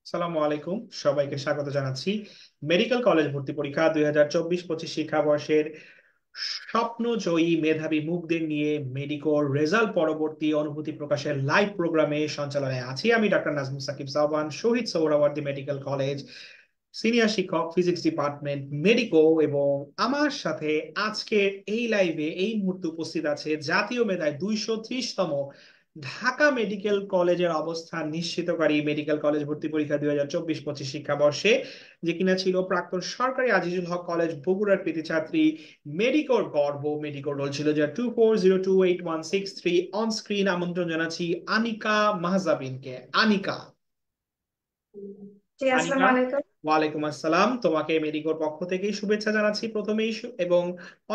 সালামু আলাইকুম, সবাইকে স্বাগত জানাচ্ছি। মেডিকেল কলেজ ভর্তি পরীক্ষা 2024-25 শিক্ষাবর্ষের স্বপ্নজয়ী মেধাবী মুখদের নিয়ে মেডিকোর রেজাল্ট পরবর্তী অনুভূতি প্রকাশের লাইভ প্রোগ্রামে সঞ্চালনায় আছি আমি, doctor Nazmul Shakib সাহবান, Shaheed Suhrawardy medical college, senior শিক্ষক, ফিজিক্স ডিপার্টমেন্ট, মেডিকো। এবং আমার সাথে আজকের এই লাইভে এই মুহূর্তে উপস্থিত আছে জাতীয় মেধায় 230তম ঢাকা মেডিকেল কলেজের অবস্থান নিশ্চিতকারী মেডিকেল কলেজ ভর্তি পরীক্ষা 2024-25 শিক্ষাবর্ষে, যে কিনা ছিল প্রাক্তন সরকারি আজিজুল হক কলেজ বগুড়ার কৃতি ছাত্রী, মেডিকোর গর্ব। মেডিকোর রোল ছিল যে 24028163। অন স্ক্রিন আমন্ত্রণ জানাচ্ছি আনিকা মাহজাবিনকে। আনিকা। জি, আসসালামু আনিকা, আলাইকুম। ওয়ালাইকুম আসসালাম। তোমাকে মেডিকোর পক্ষ থেকেই শুভেচ্ছা জানাচ্ছি প্রথমেই, এবং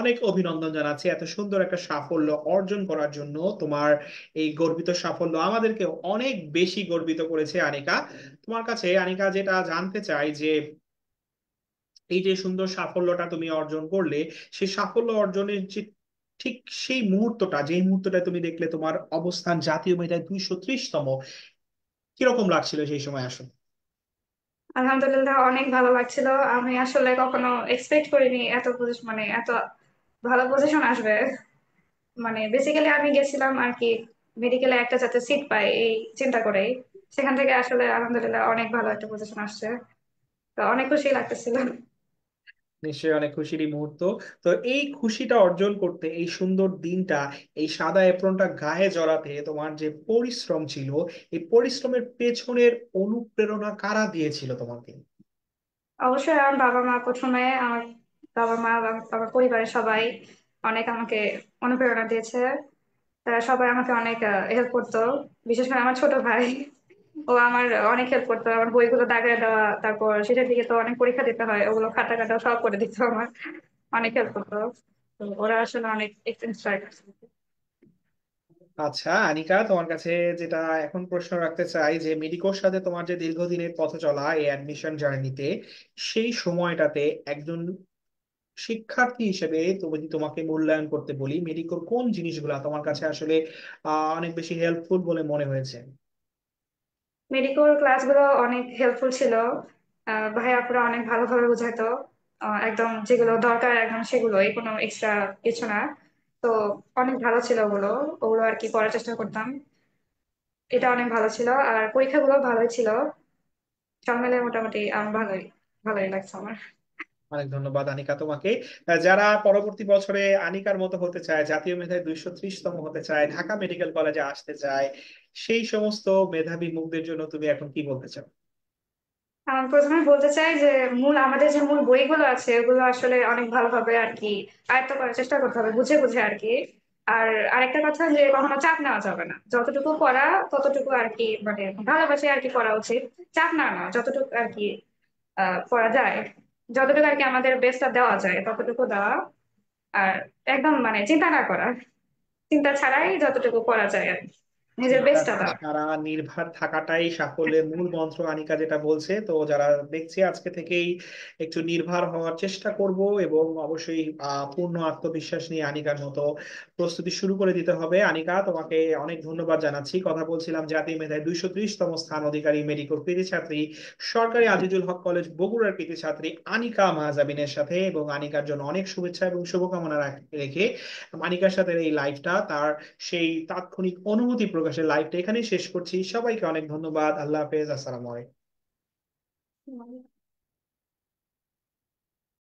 অনেক অভিনন্দন জানাচ্ছি এত সুন্দর একটা সাফল্য অর্জন করার জন্য। তোমার এই গর্বিত সাফল্য আমাদেরকে অনেক বেশি গর্বিত করেছে আনিকা। তোমার কাছে আনিকা যেটা জানতে চাই যে এই যে সুন্দর সাফল্যটা তুমি অর্জন করলে, সেই সাফল্য অর্জনের যে ঠিক সেই মুহূর্তটা, যেই মুহূর্তটা তুমি দেখলে তোমার অবস্থান জাতীয় মেধায় 230তম, কিরকম লাগছিল সেই সময় আসলে? আলহামদুলিল্লাহ, অনেক ভালো লাগছিল। আমি আসলে কখনো এক্সপেক্ট করিনি এত মানে এত ভালো পজিশন আসবে। মানে বেসিক্যালি আমি গেছিলাম আর কি মেডিকেলে একটা যাতে সিট পাই এই চিন্তা করেই। সেখান থেকে আসলে আলহামদুলিল্লাহ অনেক ভালো একটা পজিশন আসছে। তো অনেক খুশি লাগতেছিল। নিশ্চয়ই অনেক খুশিরই মুহূর্ত। তো এই খুশিটা অর্জন করতে, এই সুন্দর দিনটা, এই সাদা এপ্রনটা গায়ে জড়াতে তোমার যে পরিশ্রম ছিল, এই পরিশ্রমের পেছনের অনুপ্রেরণা কারা দিয়েছিল তোমাকে? অবশ্যই আমার বাবা মা প্রথমে, আমার বাবা মা বা আমার পরিবারের সবাই অনেক আমাকে অনুপ্রেরণা দিয়েছে। তারা সবাই আমাকে অনেক হেল্প করতো। বিশেষ করে আমার ছোট ভাই, ও আমার অনেক হেল্প করতো। আমার বইগুলো দাগিয়ে দেওয়া, তারপর সেটার দিকে তো অনেক পরীক্ষা দিতে হয়, ওগুলো খাতা কাটা সব করে দিত আমার। অনেক হেল্প করতো। তো ওরা আসলে অনেক ইন্সপায়ার করছে। আচ্ছা আনিকা, তোমার কাছে যেটা এখন প্রশ্ন রাখতে চাই যে মেডিকোর সাথে তোমার যে দীর্ঘদিনের পথ চলা এই অ্যাডমিশন জার্নিতে, সেই সময়টাতে একজন শিক্ষার্থী হিসেবে তুমি যদি তোমাকে মূল্যায়ন করতে বলি, মেডিকোর কোন জিনিসগুলো তোমার কাছে আসলে অনেক বেশি হেল্পফুল বলে মনে হয়েছে? মেডিকোর ক্লাসগুলো অনেক হেল্পফুল ছিল। ভাই আপুরা অনেক ভালোভাবে বোঝাতো। একদম যেগুলো দরকার একদম সেগুলোই, কোনো এক্সট্রা কিছু না। তো অনেক ভালো ছিল ওগুলো। ওগুলো আর কি করার চেষ্টা করতাম। এটা অনেক ভালো ছিল। আর পরীক্ষাগুলো ভালোই ছিল। সব মিলে মোটামুটি আমার ভালোই ভালোই লাগছে আমার। অনেক ধন্যবাদ আনিকা তোমাকে। যারা পরবর্তী বছরে আনিকার মতো হতে চায়, জাতীয় মেধায় 230তম হতে চায়, ঢাকা মেডিকেল কলেজে আসতে চায়, সেই সমস্ত মেধাবী মুখদের জন্য তুমি এখন কি বলতে চাও? প্রথমে বলতে চাই যে আমাদের যে মূল বইগুলো আছে ওগুলো আসলে অনেক ভালোভাবে আর কি আয়ত্ত করার চেষ্টা করতে হবে, বুঝে বুঝে আর কি। আর আরেকটা কথা যে কখনো চাপ নেওয়া যাবে না, যতটুকু পড়া ততটুকু আর কি, মানে ভালোবাসে আর কি পড়া উচিত। চাপ না না, যতটুকু আর কি পড়া যায়, যতটুকু আর কি আমাদের বেস্টটা দেওয়া যায় ততটুকু দেওয়া। আর একদম মানে চিন্তা না করা, চিন্তা ছাড়াই যতটুকু পড়া যায় আর কি, নিজের চিন্তা বেস্টটা দেওয়া। ছাড়া নির্ভর থাকাটাই সাফল্যের মূল মন্ত্র, আনিকা যেটা বলছে। তো যারা দেখছে আজকে থেকেই একটু নির্ভর হওয়ার চেষ্টা করব, এবং অবশ্যই পূর্ণ আত্মবিশ্বাস নিয়ে আনিকার মতো প্রস্তুতি শুরু করে দিতে হবে। আনিকা, তোমাকে অনেক ধন্যবাদ জানাচ্ছি। কথা বলছিলাম জাতীয় মেধায় 230তম স্থান অধিকারী, মেডিকোর কৃতি ছাত্রী, সরকারি আজিজুল হক কলেজ বগুড়ার কৃতি ছাত্রী আনিকা মাহজাবিনের সাথে। এবং আনিকার জন্য অনেক শুভেচ্ছা এবং শুভকামনা রেখে আনিকার সাথে এই লাইভটা, তার সেই তাৎক্ষণিক অনুভূতি প্রকাশের লাইভটা এখানেই শেষ করছি। সবাইকে অনেক ধন্যবাদ। আল্লাহ হাফেজ। আসসালামু আলাইকুম।